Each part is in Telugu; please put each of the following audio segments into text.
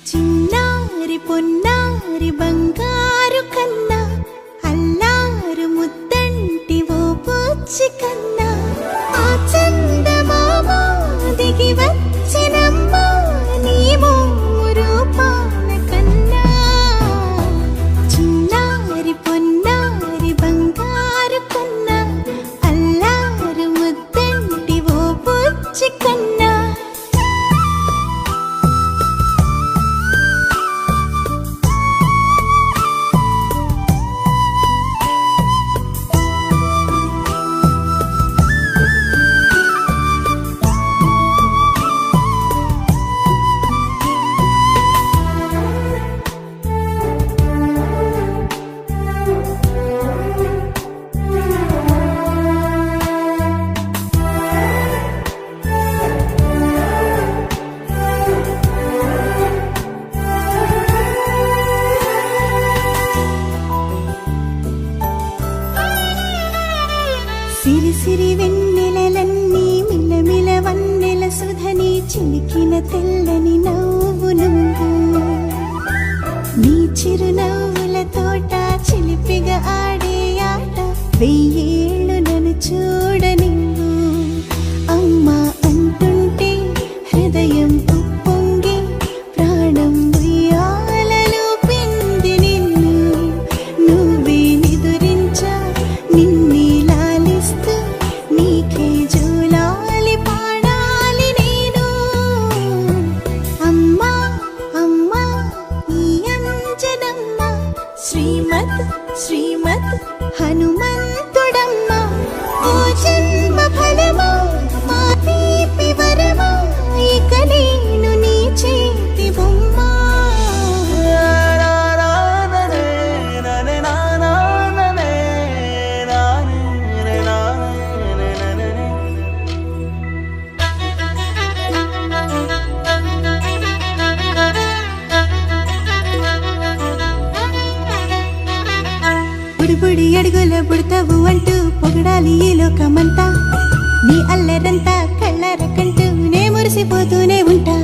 చిన్నారి పొన్నారి బంగారు కన్నా అల్లారు ముద్దంటి ఓ పూచి కన్నా ఆ చందమామ దిగి వచ్చినమ్మా నీ రూపాల కన్నా చిన్నారి పొన్నారి బంగారు కన్నా అల్లారు ముద్దంటి ఓ పూచి కన్నా సిరి సిరి వెన్నెలలన్నీ మిలమిల వన్నెల సుధని చిలికిన తెల్లని నవ్వు నువ్వు నీ చిరునవ్వుల తోట చిలిపిగా ఆడే ఆట వెయ్యేళ్ళు నన్ను చూడ నువ్వు అమ్మా అంటుంటే హృదయం ఉప్పొంగి ప్రాణం ఉయ్యాలలో పిండి నిన్ను నువ్వే నిదురించా నిన్నే నీకే జూలాలి పాడాలి నేను అమ్మా అమ్మా ఈ అంజనమ్మ శ్రీమద్ శ్రీమద్ హనుమంతుడమ్మ ఓ జన్మ ఫలమా మా తీపి వరమా ఇక నేను నీ చేతి బొమ్మ బుడి అడుగుల బుడతావు అంటూ పొగడాలి ఈ లోకమంతా నీ అల్లరంతా కళ్ళారకంటూ నే మురిసిపోతూనే ఉంటా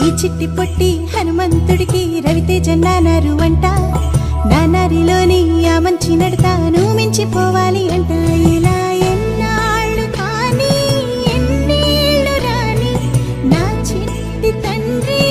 ఈ చిట్టి పొట్టి హనుమంతుడికి రవితేజ నానారు అంట నానారిలోని ఆ మంచి నడతాను మించిపోవాలి అంట ఇలా ఎన్నాళ్ళు కానీ ఎన్నేళ్ళు రాని నా చిట్టి తండ్రి